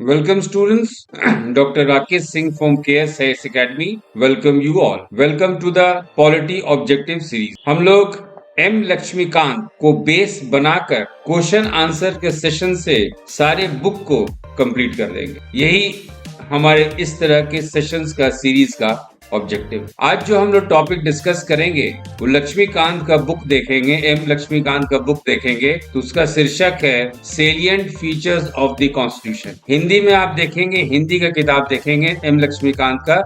Welcome students, Dr. Rakesh Singh from KS Science Academy. Welcome you all. Welcome to the Polity Objective Series. हम लोग M Laxmikant को base बनाकर question answer के session से सारे book को कंप्लीट कर देंगे। यही हमारे इस तरह के सेशंस का सीरीज का ऑब्जेक्टिव। आज जो हम लोग टॉपिक डिस्कस करेंगे वो लक्ष्मीकांत का बुक देखेंगे, एम लक्ष्मीकांत का बुक देखेंगे। तो उसका शीर्षक है salient features of the constitution. Hindi में आप देखेंगे, हिंदी का किताब देखेंगे एम लक्ष्मीकांत का,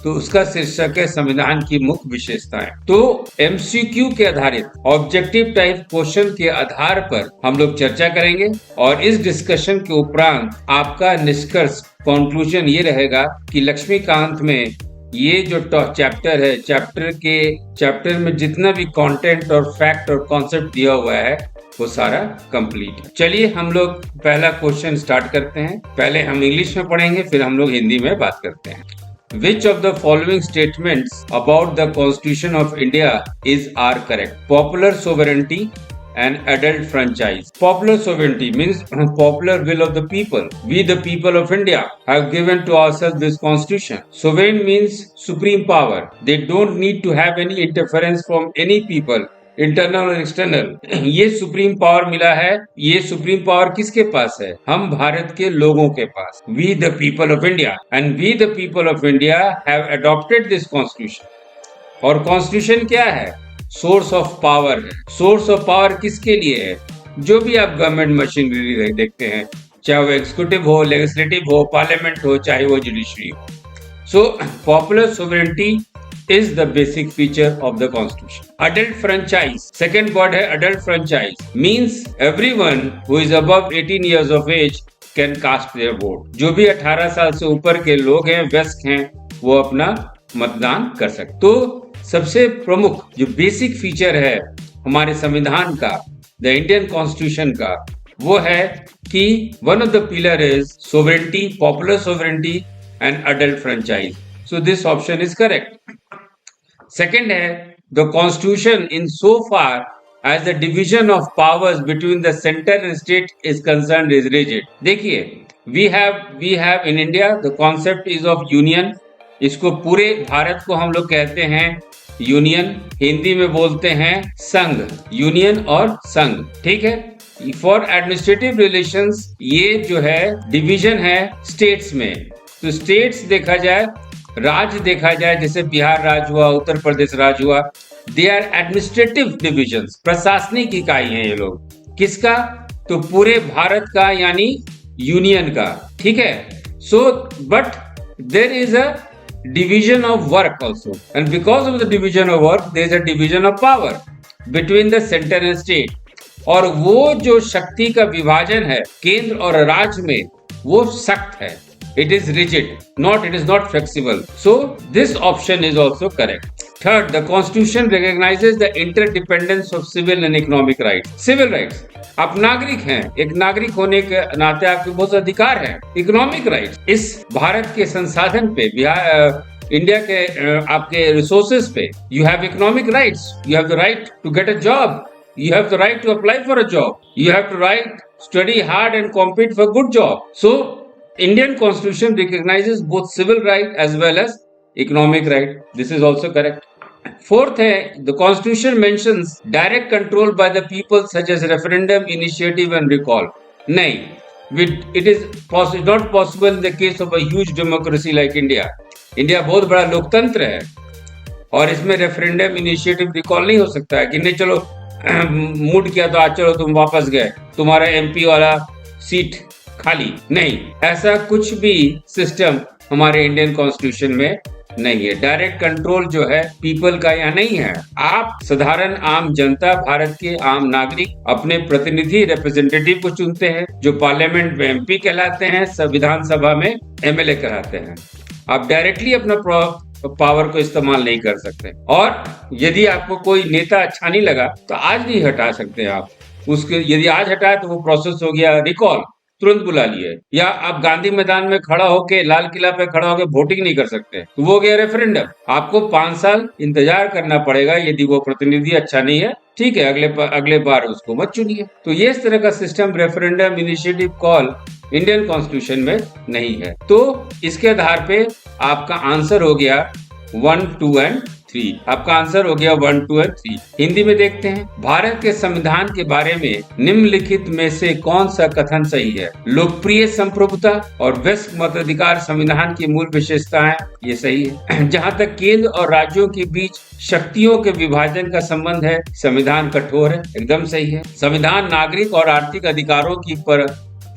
तो उसका शीर्षक है संविधान की मुख्य विशेषताएं। तो एमसीक्यू के आधारित ऑब्जेक्टिव टाइप क्वेश्चन के आधार पर हम लोग चर्चा करेंगे और इस डिस्कशन के उपरांत आपका निष्कर्ष कंक्लूजन ये रहेगा कि लक्ष्मीकांत में ये जो चैप्टर है, चैप्टर में जितना भी कंटेंट और फैक्ट और कॉन्सेप्ट दिया हुआ है वो सारा कंप्लीट है। चलिए हम लोग पहला क्वेश्चन स्टार्ट करते हैं। पहले हम इंग्लिश में पढ़ेंगे, फिर हम लोग हिंदी में बात करते हैं। Which of the following statements about the Constitution of India are correct? Popular sovereignty and adult franchise. Popular sovereignty means popular will of the people. We the people of India have given to ourselves this constitution. Sovereign means supreme power. They don't need to have any interference from any people. Internal और external, ये supreme power मिला है। ये supreme power किसके पास है? हम भारत के लोगों के पास। We the people of India and we the people of India have adopted this constitution. और कॉन्स्टिट्यूशन क्या है? सोर्स ऑफ पावर है। सोर्स ऑफ पावर किसके लिए है? जो भी आप गवर्नमेंट मशीनरी देखते हैं, चाहे वो एग्जीक्यूटिव हो, लेजिस्लेटिव हो, पार्लियामेंट हो, चाहे वो जुडिशरी हो। So popular sovereignty is the basic feature of the constitution. Adult franchise, second word है adult franchise, means everyone who is above 18 years of age can cast their vote. जो भी 18 साल से ऊपर के लोग हैं, वयस्क हैं, वो अपना मतदान कर सकते। तो सबसे प्रमुख जो बेसिक फीचर है हमारे संविधान का, द इंडियन कॉन्स्टिट्यूशन का, वो है कि one of the pillar is sovereignty, popular sovereignty and adult franchise. So this option is correct. Second है the constitution in so far as the division of powers between the center and state is concerned is rigid. देखिए, we have in India the concept is of union. इसको पूरे भारत को हम लोग कहते हैं union, Hindi में बोलते हैं संघ, यूनियन और संघ, ठीक है। फॉर एडमिनिस्ट्रेटिव रिलेशंस ये जो है डिवीजन है स्टेट्स में। तो स्टेट्स देखा जाए, राज्य देखा जाए, जैसे बिहार राज्य हुआ, उत्तर प्रदेश राज्य हुआ, दे आर एडमिनिस्ट्रेटिव डिविजन्स, प्रशासनिक इकाई हैं ये लोग। किसका? तो पूरे भारत का, यानी यूनियन का, ठीक है। So but there is a division of work also, and because of the division of work there is a division of power between the centre and state. और वो जो शक्ति का विभाजन है केंद्र और राज्य में, वो सख्त है। It is rigid, it is not flexible. So this option is also correct. Third, the constitution recognizes the interdependence of civil and economic rights. Civil rights, आप नागरिक हैं, एक नागरिक होने के नाते आपके बहुत अधिकार हैं। इकोनॉमिक राइट्स, इस भारत के संसाधन पे, इंडिया के आपके रिसोर्सेज पे, you have economic rights. You have the right to get a job, you have the right to apply for a job, you have the right to study hard and compete for good job. So Indian constitution recognizes both civil right as well as economic right. This is also correct. Fourth है, the constitution mentions direct control by the people such as referendum, initiative and recall. नहीं, it is not possible in the case of a huge democracy like India. India बहुत बड़ा लोकतंत्र है और इसमें referendum, initiative, recall नहीं हो सकता है कि नहीं चलो मूड किया तो आज चलो तुम वापस गए, तुम्हारा एमपी वाला सीट खाली। नहीं, ऐसा कुछ भी सिस्टम हमारे इंडियन कॉन्स्टिट्यूशन में नहीं है। डायरेक्ट कंट्रोल जो है पीपल का यहाँ नहीं है। आप साधारण आम जनता, भारत के आम नागरिक अपने प्रतिनिधि, रिप्रेजेंटेटिव को चुनते हैं, जो पार्लियामेंट में एमपी कहलाते हैं, संविधान सभा में एमएलए कहलाते हैं। आप डायरेक्टली अपना पावर को इस्तेमाल नहीं कर सकते। और यदि आपको कोई नेता अच्छा नहीं लगा तो आज नहीं हटा सकते आप उसके। यदि आज हटाए तो वो प्रोसेस हो गया रिकॉल, तुरंत बुला लिया है। या आप गांधी मैदान में खड़ा होके, लाल किला पे खड़ा होके वोटिंग नहीं कर सकते, तो वो गया रेफरेंडम। आपको 5 साल इंतजार करना पड़ेगा। यदि वो प्रतिनिधि अच्छा नहीं है, ठीक है, अगले बार उसको मत चुनिए। तो ये इस तरह का system referendum initiative call Indian constitution में नहीं है। तो इसके आधार पे आपका आंसर हो गया 1, 2 एंड 3। आपका आंसर हो गया 1, 2 एंड 3। हिंदी में देखते हैं, भारत के संविधान के बारे में निम्नलिखित में से कौन सा कथन सही है? लोकप्रिय संप्रभुता और वयस्क मताधिकार संविधान की मूल विशेषताएं, ये सही है। जहां तक केंद्र और राज्यों के बीच शक्तियों के विभाजन का संबंध है, संविधान कठोर है, एकदम सही है। संविधान नागरिक और आर्थिक अधिकारों की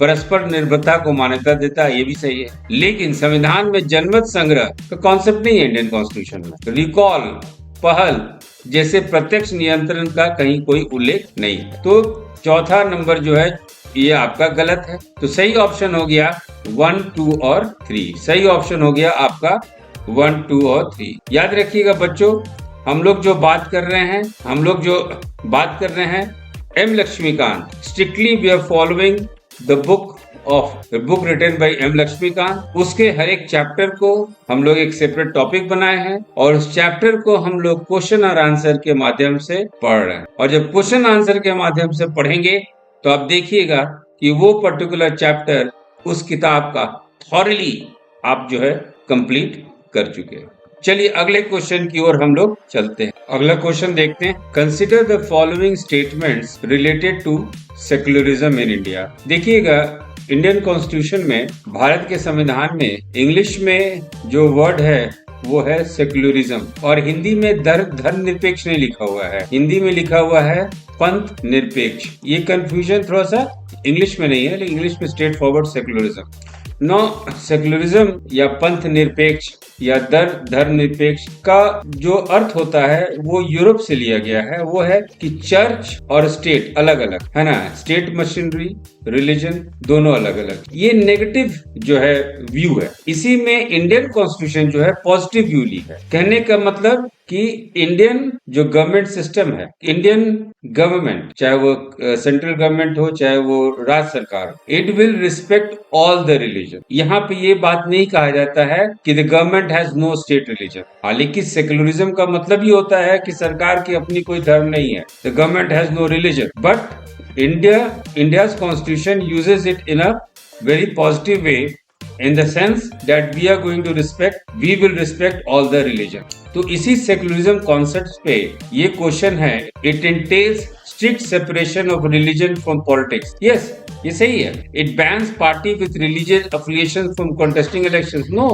परस्पर निर्भरता को मान्यता देता है, ये भी सही है। लेकिन संविधान में जनमत संग्रह का कॉन्सेप्ट नहीं है इंडियन कॉन्स्टिट्यूशन में। रिकॉल, पहल जैसे प्रत्यक्ष नियंत्रण का कहीं कोई उल्लेख नहीं है। तो चौथा नंबर जो है ये आपका गलत है। तो सही ऑप्शन हो गया 1, 2 और 3। सही ऑप्शन हो गया आपका 1, 2 और 3। याद रखिएगा बच्चों, हम लोग जो बात कर रहे हैं M Laxmikanth, strictly we are following the book written by M Laxmikanth. उसके हर एक चैप्टर को हम लोग एक सेपरेट टॉपिक बनाए हैं और उस चैप्टर को हम लोग क्वेश्चन और आंसर के माध्यम से पढ़ रहे हैं। और जब क्वेश्चन आंसर के माध्यम से पढ़ेंगे तो आप देखिएगा कि वो पर्टिकुलर चैप्टर उस किताब का थॉरली आप जो है कंप्लीट कर चुके हैं। चलिए अगले क्वेश्चन की ओर हम लोग चलते हैं। अगला क्वेश्चन देखते हैं। Consider the following statements related to secularism in India. देखिएगा, इंडियन कॉन्स्टिट्यूशन में, भारत के संविधान में इंग्लिश में जो वर्ड है वो है सेक्युलरिज्म, और हिंदी में धर्म निरपेक्ष नहीं लिखा हुआ है, हिंदी में लिखा हुआ है पंथ निरपेक्ष। ये कंफ्यूजन थोड़ा सा इंग्लिश में नहीं है, लेकिन इंग्लिश में straightforward secularism. No, secularism या पंथ निरपेक्ष या धर्म निरपेक्ष का जो अर्थ होता है वो यूरोप से लिया गया है। वो है कि चर्च और स्टेट अलग अलग है ना, स्टेट मशीनरी, रिलीजन दोनों अलग अलग। ये नेगेटिव जो है व्यू है। इसी में इंडियन कॉन्स्टिट्यूशन जो है पॉजिटिव व्यू ली है। कहने का मतलब कि इंडियन जो गवर्नमेंट सिस्टम है, इंडियन गवर्नमेंट, चाहे वो सेंट्रल गवर्नमेंट हो चाहे वो राज्य सरकार हो, it will respect all the religion. यहाँ पे ये बात नहीं कहा जाता है कि the government has no state religion. हालांकि सेक्युलरिज्म का मतलब ही होता है कि सरकार की अपनी कोई धर्म नहीं है, the government has no religion. But India's constitution uses it in a very positive way, in the sense that we will respect all the religion. तो इसी सेक्युलरिज्म कॉन्सेप्ट पे ये क्वेश्चन है, it entails strict separation of religion from politics. Yes, ये सही है। It bans party with religious affiliation from contesting elections. No.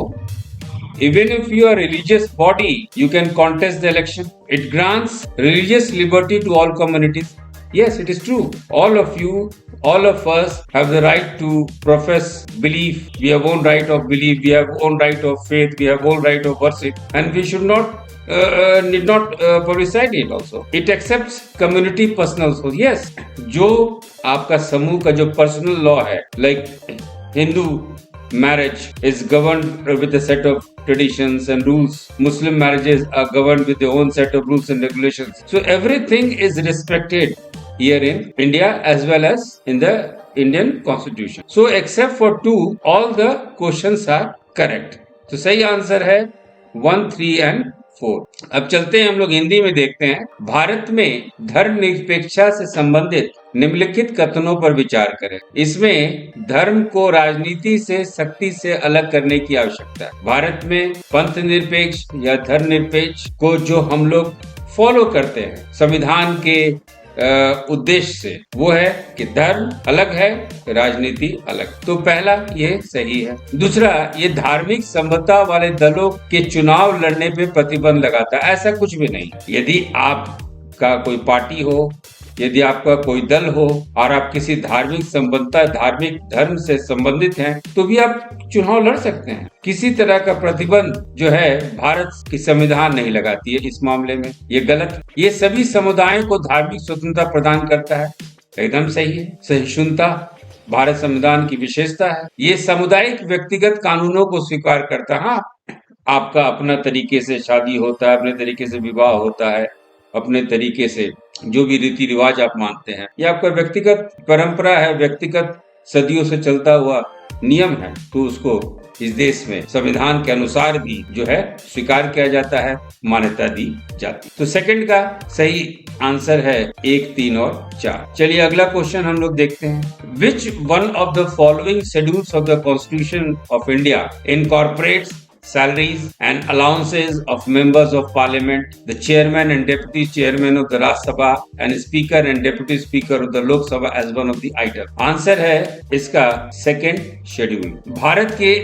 Even if you are a religious body, you can contest the election. It grants religious liberty to all communities. Yes, it is true. All of us have the right to profess belief. We have own right of belief. We have own right of faith. We have own right of worship, and we should not need not publicize it also. It accepts community personal. So yes, जो आपका समूह का जो personal law है, like Hindu marriage is governed with a set of traditions and rules. Muslim marriages are governed with their own set of rules and regulations. So everything is respected here in India as well as in the Indian Constitution. So except for 2, all the questions are correct. तो सही answer है 1, 3 and 4। अब चलते हैं हम लोग हिंदी में देखते हैं। भारत में धर्मनिरपेक्षता से संबंधित निम्नलिखित कथनों पर विचार करें। इसमें धर्म को राजनीति से सख्ती से अलग करने की आवश्यकता है। भारत में पंथ निरपेक्ष या धर्म निरपेक्ष को जो हम लोग फॉलो करते हैं संविधान के उद्देश्य से, वो है कि धर्म अलग है, राजनीति अलग। तो पहला ये सही है। दूसरा, ये धार्मिक संबद्धता वाले दलों के चुनाव लड़ने पे प्रतिबंध लगाता है। ऐसा कुछ भी नहीं। यदि आपका कोई पार्टी हो, यदि आपका कोई दल हो और आप किसी धार्मिक संबद्धता, धार्मिक धर्म से संबंधित हैं, तो भी आप चुनाव लड़ सकते हैं। किसी तरह का प्रतिबंध जो है भारत की संविधान नहीं लगाती है इस मामले में। ये गलत। ये सभी समुदायों को धार्मिक स्वतंत्रता प्रदान करता है, एकदम सही है। सहिष्णुता भारत संविधान की विशेषता है। ये सामुदायिक व्यक्तिगत कानूनों को स्वीकार करता है। हाँ, आपका अपना तरीके से शादी होता है, अपने तरीके से विवाह होता है, अपने तरीके से जो भी रीति रिवाज आप मानते हैं, ये आपका व्यक्तिगत परंपरा है, व्यक्तिगत सदियों से चलता हुआ नियम है, तो उसको इस देश में संविधान के अनुसार भी जो है स्वीकार किया जाता है, मान्यता दी जाती। तो सेकंड का सही आंसर है 1, 3 और 4। चलिए अगला क्वेश्चन हम लोग देखते हैं। Which one of the following schedules of the constitution of India incorporates salaries and allowances of members of parliament, the chairman and deputy chairman of the Rajya Sabha and speaker and deputy speaker of the Lok Sabha as one of the item। Answer है इसका second schedule. Bharat के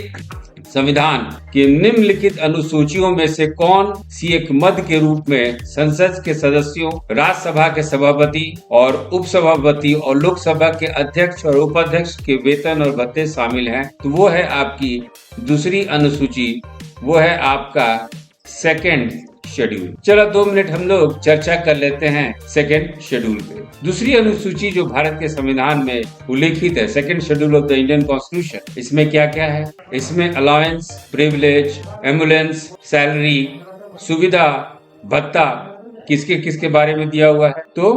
संविधान के निम्नलिखित अनुसूचियों में से कौन सी एक मद के रूप में संसद के सदस्यों, राज्यसभा के सभापति और उपसभापति और लोकसभा के अध्यक्ष और उपाध्यक्ष के वेतन और भत्ते शामिल हैं? तो वो है आपकी दूसरी अनुसूची, वो है आपका सेकेंड शेड्यूल। चलो 2 मिनट हम लोग चर्चा कर लेते हैं सेकेंड शेड्यूल पे। दूसरी अनुसूची जो भारत के संविधान में उल्लेखित है, second schedule of the Indian constitution, इसमें क्या क्या है? इसमें अलाउंस, प्रिविलेज, एम्बुलेंस, सैलरी, सुविधा, भत्ता किसके किसके बारे में दिया हुआ है? तो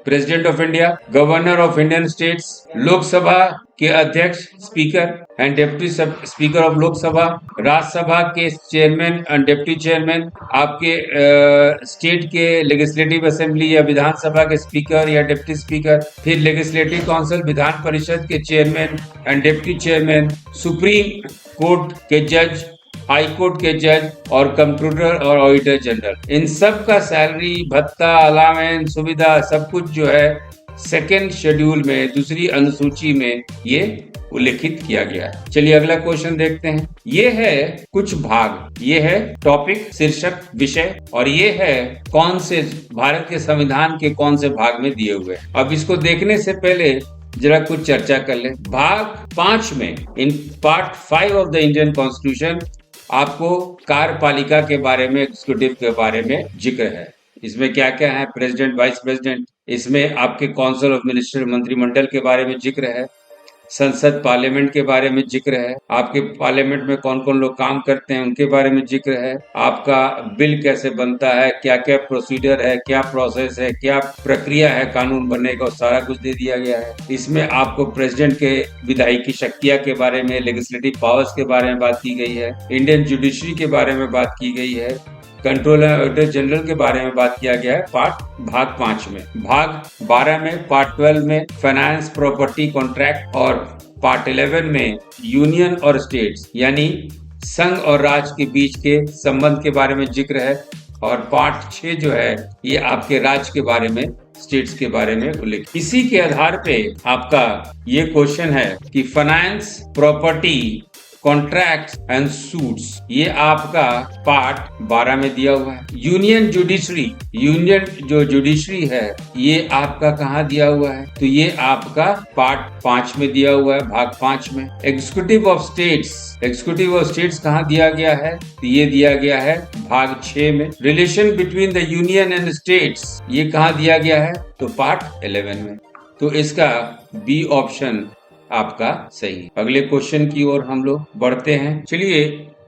president of India, governor of Indian states, Lok Sabha के अध्यक्ष speaker and deputy speaker of Lok Sabha, Rajya Sabha के चेयरमैन एंड डिप्टी चेयरमैन, आपके स्टेट के लेजिस्लेटिव असेंबली या विधानसभा के स्पीकर या डिप्टी स्पीकर, फिर लेजिस्लेटिव काउंसिल विधान परिषद के chairman and deputy chairman, supreme court के जज, हाई कोर्ट के जज और कंप्यूटर और ऑडिटर जनरल, इन सब का सैलरी, भत्ता, अलावेंस, सुविधा सब कुछ जो है सेकेंड शेड्यूल में दूसरी अनुसूची में ये उल्लेखित किया गया है। चलिए अगला क्वेश्चन देखते हैं। ये है कुछ भाग, ये है टॉपिक, शीर्षक, विषय, और ये है कौन से भारत के संविधान के कौन से भाग में दिए हुए हैं। अब इसको देखने से पहले जरा कुछ चर्चा कर ले। भाग 5 में, in part 5 of the Indian constitution, आपको कार्यपालिका के बारे में, एग्जीक्यूटिव के बारे में जिक्र है। इसमें क्या क्या है? प्रेसिडेंट, वाइस प्रेसिडेंट, इसमें आपके काउंसिल ऑफ मिनिस्टर, मंत्रिमंडल के बारे में जिक्र है, संसद पार्लियामेंट के बारे में जिक्र है, आपके पार्लियामेंट में कौन कौन लोग काम करते हैं उनके बारे में जिक्र है, आपका बिल कैसे बनता है, क्या क्या प्रोसीजर है, क्या प्रोसेस है, क्या प्रक्रिया है कानून बनने का, सारा कुछ दे दिया गया है। इसमें आपको प्रेसिडेंट के विधायी शक्तियां के बारे में, लेजिस्लेटिव पावर्स के बारे में बात की गई है, इंडियन जुडिशरी के बारे में बात की गई है, कंट्रोलर ऑडिटर जनरल के बारे में बात किया गया है भाग 5 में। भाग 12 में, पार्ट 12 में फाइनेंस, प्रॉपर्टी, कॉन्ट्रैक्ट, और पार्ट 11 में यूनियन और स्टेट्स यानी संघ और राज्य के बीच के संबंध के बारे में जिक्र है, और पार्ट 6 जो है ये आपके राज्य के बारे में, स्टेट्स के बारे में उल्लेख। इसी के आधार पे आपका ये क्वेश्चन है कि finance, property, contract and suits, ये आपका पार्ट 12 में दिया हुआ है। यूनियन जुडिशरी, यूनियन जो जुडिशरी है ये आपका कहाँ दिया हुआ है? तो ये आपका पार्ट 5 में दिया हुआ है, भाग 5 में। Executive of states, executive of states कहाँ दिया गया है? तो ये दिया गया है भाग 6 में। Relation between the union and states, ये कहाँ दिया गया है? तो पार्ट 11 में। तो इसका बी ऑप्शन आपका सही। अगले क्वेश्चन की ओर हम लोग बढ़ते हैं। चलिए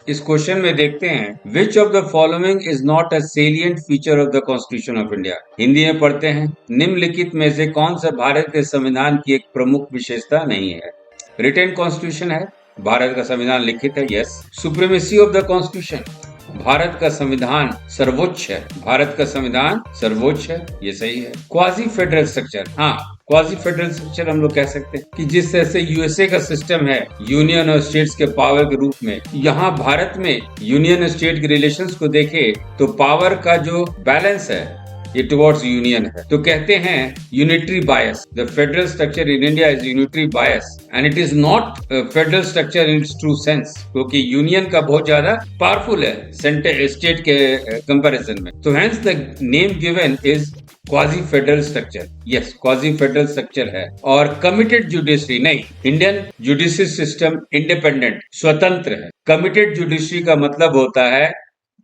इस क्वेश्चन में देखते हैं, which of the following is not a salient feature of the constitution of India. Hindi में पढ़ते हैं, निम्नलिखित में से कौन सा भारत के संविधान की एक प्रमुख विशेषता नहीं है? रिटन कॉन्स्टिट्यूशन है, भारत का संविधान लिखित है, yes. Supremacy of the constitution, Bharat का संविधान सर्वोच्च है, भारत का संविधान सर्वोच्च है, ये सही है। क्वाजी फेडरल स्ट्रक्चर, हाँ क्वाजी फेडरल स्ट्रक्चर हम लोग कह सकते हैं कि जिस तरह से यूएसए का सिस्टम है यूनियन और स्टेट्स के पावर के रूप में, यहाँ भारत में यूनियन और स्टेट के रिलेशंस को देखे तो पावर का जो बैलेंस है ये टुवर्ड्स यूनियन है। तो कहते हैं unitary bias, the federal structure in India is unitary bias and it is not federal structure in its true sense, क्योंकि यूनियन का बहुत ज्यादा पावरफुल है स्टेट के कंपैरिजन में। तो hence the name given is quasi federal structure, yes quasi federal structure है। और कमिटेड जुडिशरी नहीं, इंडियन जुडिशरी सिस्टम इंडिपेंडेंट, स्वतंत्र है। कमिटेड जुडिशरी का मतलब होता है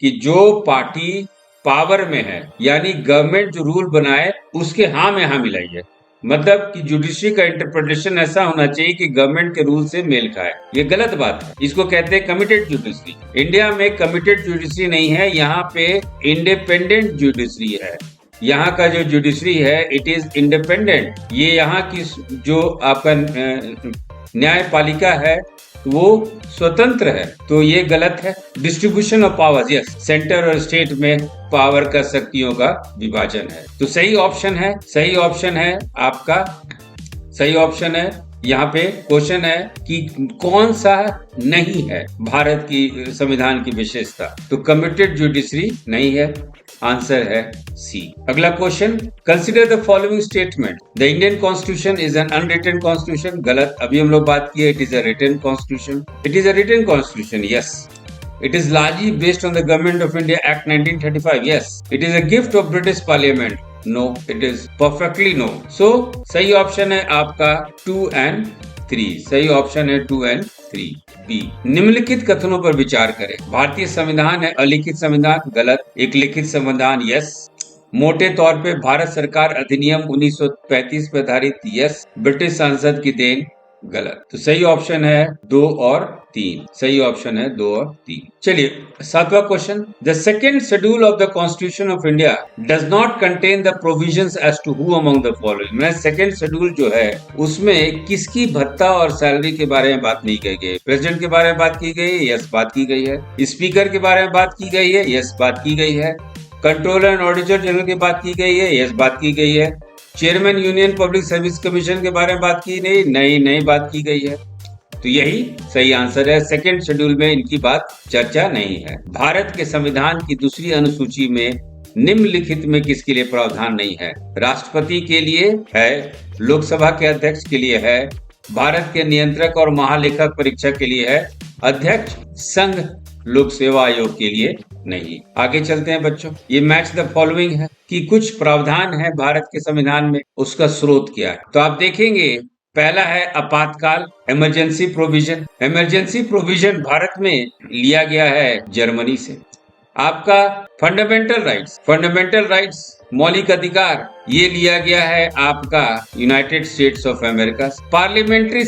कि जो पार्टी पावर में है, यानी गवर्नमेंट जो रूल बनाए उसके हाँ में हाँ मिलाई है, मतलब कि जुडिशरी का इंटरप्रिटेशन ऐसा होना चाहिए कि गवर्नमेंट के रूल से मेल खाए। ये गलत बात है, इसको कहते हैं कमिटेड जुडिशरी। इंडिया में कमिटेड जुडिशरी नहीं है, यहाँ पे इंडिपेंडेंट जुडिशरी है। यहाँ का जो जुडिशरी है इट इज इंडिपेंडेंट, ये यहाँ की जो आपका न्यायपालिका है वो स्वतंत्र है, तो ये गलत है। Distribution of powers, yes, centre और स्टेट में पावर का शक्तियों का विभाजन है, तो सही ऑप्शन है, सही ऑप्शन है आपका, सही ऑप्शन है। यहाँ पे क्वेश्चन है कि कौन सा नहीं है भारत की संविधान की विशेषता, तो कमिटेड जुडिशरी नहीं है, आंसर है सी। अगला question, consider the following statement, the Indian constitution is an unwritten constitution, गलत। अभी हम लोग बात किए it is a written constitution, it is a written constitution, yes. It is largely based on the Government of India Act 1935. Yes. It is a gift of British Parliament. No, it is perfectly no. So, सही option है आपका 2 and 3. सही option है 2 and 3. B. निम्नलिखित कथनों पर विचार करें। भारतीय संविधान है अलिखित संविधान, गलत। एक लिखित संविधान, यस। मोटे तौर पे भारत सरकार अधिनियम 1935 पर आधारित, यस। ब्रिटिश संसद की देन, गलत। तो सही ऑप्शन है 2 और 3, सही ऑप्शन है 2 और 3। चलिए 7वां question, the second schedule of the constitution of India does not contain the provisions as to who among the following. मैं सेकेंड शेड्यूल जो है उसमें किसकी भत्ता और सैलरी के बारे में बात नहीं की गई। प्रेसिडेंट के बारे में बात की गई है, यस, बात की गई है। स्पीकर के बारे में बात की गई है, यस, बात की गई है। कंट्रोलर एंड ऑडिटर जनरल की बात की गई है, यस, बात की गई है। Chairman union public service commission के बारे में बात की नहीं बात की गई है, तो यही सही आंसर है। सेकेंड शेड्यूल में इनकी बात चर्चा नहीं है। भारत के संविधान की दूसरी अनुसूची में निम्नलिखित में किसके लिए प्रावधान नहीं है? राष्ट्रपति के लिए है, लोकसभा के अध्यक्ष के लिए है, भारत के नियंत्रक और महालेखक परीक्षक के लिए है, अध्यक्ष संघ लोक सेवा आयोग के लिए नहीं। आगे चलते हैं बच्चों, ये मैच द फॉलोइंग है कि कुछ प्रावधान है भारत के संविधान में, उसका स्रोत क्या है? तो आप देखेंगे पहला है आपातकाल, emergency provision. Emergency provision Bharat में लिया गया है जर्मनी से। आपका फंडामेंटल राइट्स मौलिक अधिकार, ये लिया गया है आपका United states of America. Parliamentary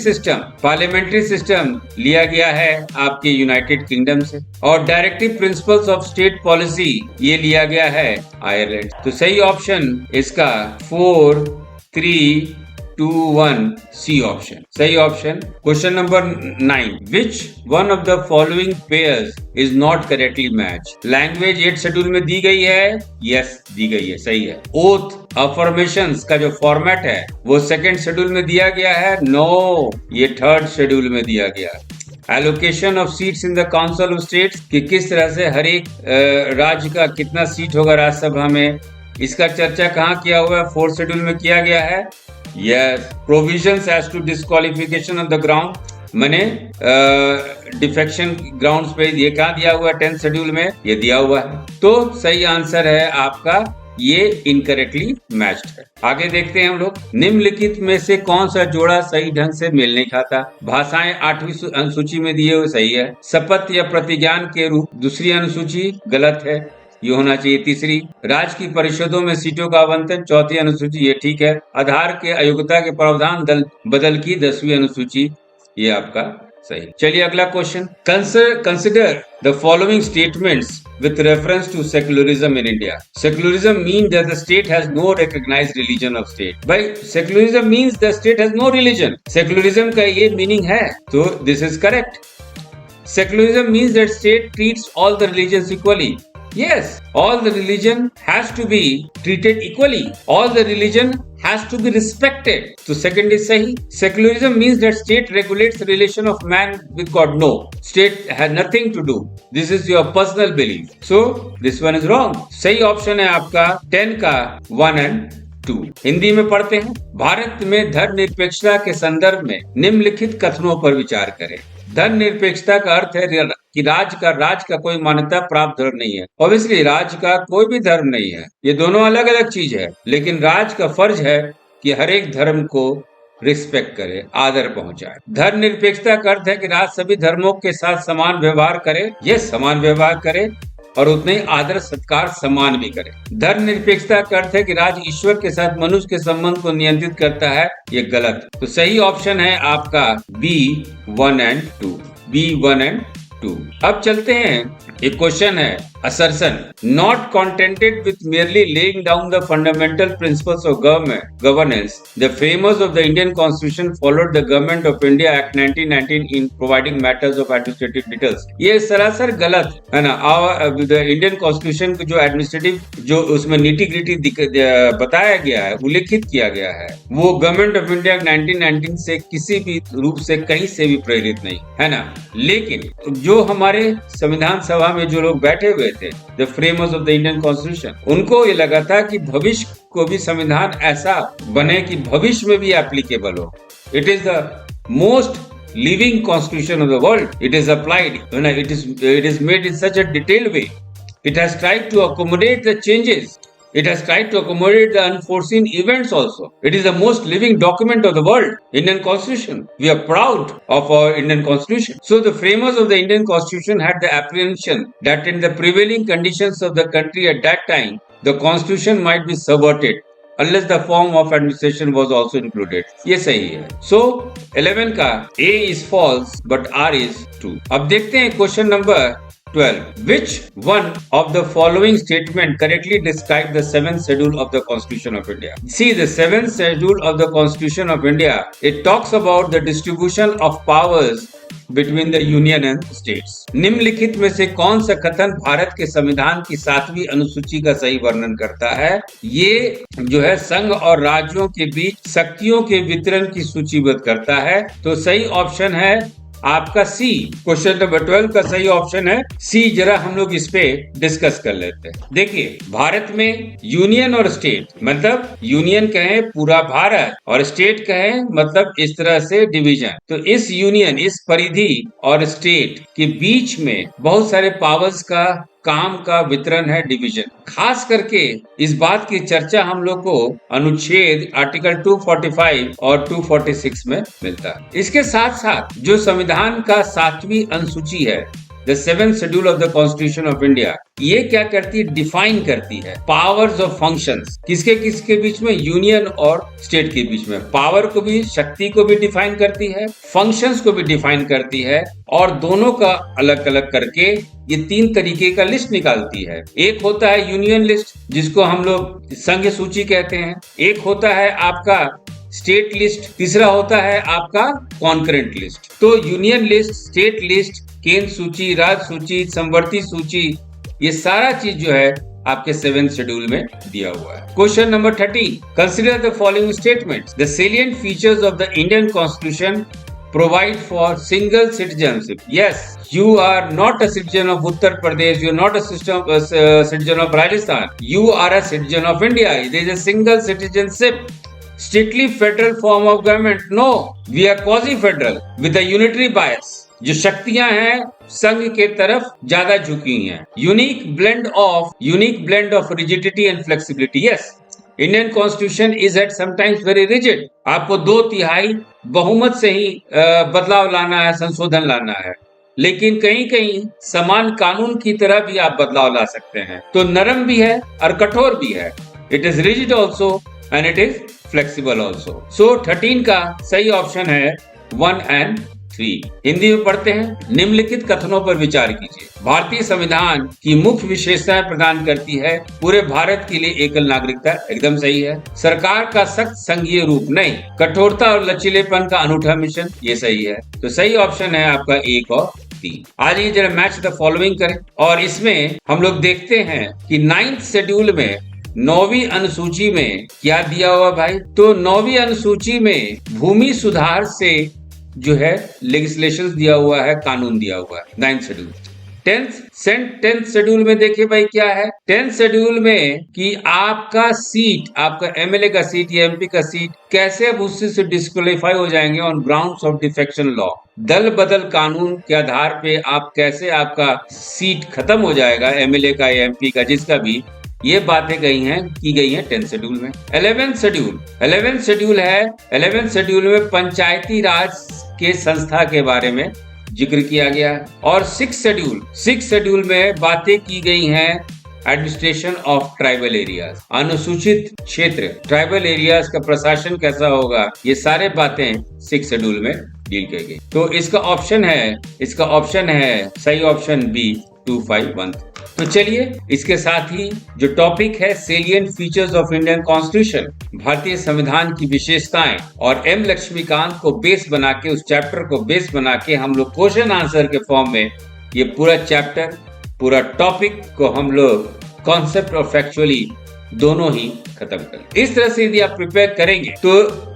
system लिया गया है आपके यूनाइटेड किंगडम से। और directive principles of state policy ये लिया गया है आयरलैंड। तो सही ऑप्शन इसका 4, 3, 2, 1 सी ऑप्शन, सही option. Question number 9, which one of the following pairs is not correctly match? Language 8 schedule में दी गई है, यस, दी गई है, सही है। ओथ अफर्मेशंस का जो फॉर्मेट है वो सेकेंड शेड्यूल में दिया गया है, नो, ये थर्ड शेड्यूल में दिया गया है। Allocation of seats in the council of states, कि किस तरह से हर एक राज्य का कितना सीट होगा राज्यसभा में, इसका चर्चा कहाँ किया हुआ है? फोर्थ शेड्यूल में किया गया है, yes. Provisions as to disqualification of the ground, मैंने डिफेक्शन ग्राउंड्स पे ये कहाँ दिया हुआ है? 10th शेड्यूल में ये दिया हुआ है। तो सही आंसर है आपका, ये इनकरेक्टली मैच्ड है। आगे देखते हैं हम लोग, निम्नलिखित में से कौन सा जोड़ा सही ढंग से मेल नहीं खाता? भाषाएं 8वीं अनुसूची में दिए हुए, सही है। शपथ या प्रतिज्ञान के रूप दूसरी अनुसूची, गलत है, ये होना चाहिए तीसरी। राज्य की परिषदों में सीटों का आवंटन, चौथी अनुसूची, ये ठीक है। आधार के अयोग्यता के प्रावधान बदल की 10वीं अनुसूची, ये आपका सही। चलिए अगला question, consider the following statements with reference to secularism in India. Secularism means that the state has no recognized religion of state. भाई secularism means the state has no religion. Secularism का ये meaning है, तो this is correct. Secularism means that state treats all the religions equally. Yes, all the religion has to be treated equally. All the religion has to be respected. So second is sahi. Secularism means that state regulates the relation of man with God. No, state has nothing to do. This is your personal belief. So this one is wrong. सही option है आपका 10 का 1 and 2। Hindi में पढ़ते हैं, भारत में धर्मनिरपेक्षता के संदर्भ में निम्नलिखित कथनों पर विचार करें। धर्मनिरपेक्षता का अर्थ है कि राज्य का कोई मान्यता प्राप्त धर्म नहीं है। ऑब्वियसली राज्य का कोई भी धर्म नहीं है, ये दोनों अलग अलग चीज है, लेकिन राज्य का फर्ज है कि हर एक धर्म को रिस्पेक्ट करे, आदर पहुंचाए। धर्मनिरपेक्षता का अर्थ है कि राज्य सभी धर्मों के साथ समान व्यवहार करे, ये समान व्यवहार करे और उतने ही आदर सत्कार सम्मान भी करे। धर्मनिरपेक्षता का अर्थ है कि राज्य ईश्वर के साथ मनुष्य के संबंध को नियंत्रित करता है, ये गलत। तो सही ऑप्शन है आपका बी 1 and 2, बी 1 and 2। अब चलते हैं, एक क्वेश्चन है, assertion. Not contented with merely laying down the fundamental principles of governance, the framers of the Indian Constitution followed the Government of India Act 1919 in providing matters of administrative details. ये सरासर गलत है ना। The Indian constitution जो administrative जो उसमें neat gritty बताया गया है, उल्लेखित किया गया है, वो गवर्नमेंट ऑफ इंडिया 1919 से किसी भी रूप से कहीं से भी प्रेरित नहीं है ना। लेकिन जो हमारे संविधान सभा में जो लोग बैठे हुए थे, the framers of the Indian constitution, उनको ये लगा था कि भविष्य को भी संविधान ऐसा बने कि भविष्य में भी एप्लीकेबल हो। It is the most living constitution of the world. It is applied, it is made in such a detailed way. It has tried to accommodate the changes. It has tried to accommodate the unforeseen events also. It is the most living document of the world, Indian Constitution. We are proud of our Indian Constitution. So the framers of the Indian Constitution had the apprehension that in the prevailing conditions of the country at that time, the Constitution might be subverted unless the form of administration was also included. ये सही है। So 11 का A is false but R is true. अब देखते हैं question number 12. Which one of the following statement correctly describe the 7th schedule of the Constitution of India? See, the 7th schedule of the Constitution of India, it talks about the distribution of powers between the union and states. निम्नलिखित में से कौन सा कथन भारत के संविधान की 7वीं अनुसूची का सही वर्णन करता है? ये जो है संघ और राज्यों के बीच शक्तियों के वितरण की सूचीबद्ध करता है। तो सही ऑप्शन है आपका सी। क्वेश्चन नंबर 12 का सही ऑप्शन है सी। जरा हम लोग इस पे डिस्कस कर लेते हैं। देखिए, भारत में यूनियन और स्टेट, मतलब यूनियन कहें पूरा भारत और स्टेट कहें मतलब इस तरह से डिवीजन। तो इस यूनियन, इस परिधि और स्टेट के बीच में बहुत सारे पावर्स का काम का वितरण है, डिवीजन। खास करके इस बात की चर्चा हम लोग को अनुच्छेद आर्टिकल 245 और 246 में मिलता है। इसके साथ साथ जो संविधान का 7वीं अनुसूची है, the 7th schedule of the constitution of India, ये क्या करती है? डिफाइन करती है पावर्स और फंक्शंस। किसके किसके बीच में? यूनियन और स्टेट के बीच में। पावर को भी, शक्ति को भी डिफाइन करती है, फंक्शंस को भी डिफाइन करती है, और दोनों का अलग अलग करके ये 3 तरीके का लिस्ट निकालती है। एक होता है यूनियन लिस्ट, जिसको हम लोग संघ सूची कहते हैं। एक होता है आपका स्टेट लिस्ट, तीसरा होता है आपका कॉन्करेंट लिस्ट। तो यूनियन लिस्ट, स्टेट लिस्ट, केंद्र सूची, राज्य सूची, समवर्ती सूची, ये सारा चीज जो है आपके 7th शेड्यूल में दिया हुआ है। Question number 13, consider the following statements. The salient features of the Indian constitution provide for single citizenship. Yes, you are not a citizen of Uttar Pradesh, you are not a citizen of Rajasthan, you are a citizen of India. There is a single citizenship. Strictly federal form of government? No, we are quasi-federal with a unitary bias. जो शक्तियां हैं संघ के तरफ ज्यादा झुकी हैं। Unique blend of rigidity and flexibility. Yes, Indian constitution is eight sometimes very rigid. आपको 2/3 बहुमत से ही बदलाव लाना है, संशोधन लाना है, लेकिन कहीं कहीं समान कानून की तरह भी आप बदलाव ला सकते हैं। तो नरम भी है और कठोर भी है। It is rigid also and it is flexible also. So 13 का सही ऑप्शन है 1 and 3। हिंदी में पढ़ते हैं। निम्नलिखित कथनों पर विचार कीजिए। भारतीय संविधान की मुख्य विशेषताएं प्रदान करती है पूरे भारत के लिए एकल नागरिकता। एकदम सही है। सरकार का सख्त संघीय रूप नहीं, कठोरता और लचीलेपन का अनूठा मिशन। ये सही है। तो सही ऑप्शन है आपका 1 और 3। आइए जरा मैच द फॉलोइंग करें, और इसमें हम लोग देखते हैं कि 9th शेड्यूल में 9वीं अनुसूची में क्या दिया हुआ भाई। तो 9वीं अनुसूची में भूमि सुधार से जो है लेजिस्लेशन दिया हुआ है, कानून दिया हुआ है। 9th schedule. 10th शेड्यूल में देखिए भाई क्या है। 10th शेड्यूल में कि आपका सीट, आपका एमएलए का सीट या एमपी का सीट कैसे अब उससे से डिस्क्वालीफाई हो जाएंगे on grounds of defection law. दल बदल कानून के आधार पे आप कैसे, आपका सीट खत्म हो जाएगा एमएलए का या एमपी का, जिसका भी। ये बातें की गई हैं 10th शेड्यूल में। 11th शेड्यूल है। 11th शेड्यूल में पंचायती राज के संस्था के बारे में जिक्र किया गया है। और 6th शेड्यूल में बातें की गई हैं एडमिनिस्ट्रेशन ऑफ ट्राइबल एरियाज, अनुसूचित क्षेत्र, ट्राइबल एरियाज का प्रशासन कैसा होगा, ये सारे बातें 6th शेड्यूल में डील की गई। तो इसका ऑप्शन है सही ऑप्शन बी 251। तो चलिए इसके साथ ही जो टॉपिक है salient features of Indian constitution, भारतीय संविधान की विशेषताएं, और एम लक्ष्मीकांत को बेस बना के, उस चैप्टर को बेस बना के हम लोग क्वेश्चन आंसर के फॉर्म में ये पूरा चैप्टर, पूरा टॉपिक को हम लोग कॉन्सेप्ट और फैक्चुअली दोनों ही खत्म करें। इस तरह से यदि आप प्रिपेयर करेंगे तो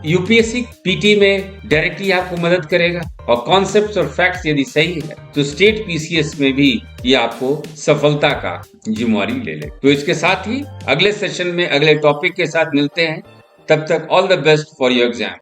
यूपीएससी पीटी में डायरेक्टली आपको मदद करेगा, और कॉन्सेप्ट्स और फैक्ट्स यदि सही है तो स्टेट पीसीएस में भी ये आपको सफलता का जिम्मेवारी ले ले। तो इसके साथ ही अगले सेशन में अगले टॉपिक के साथ मिलते हैं। तब तक all the best for your exam.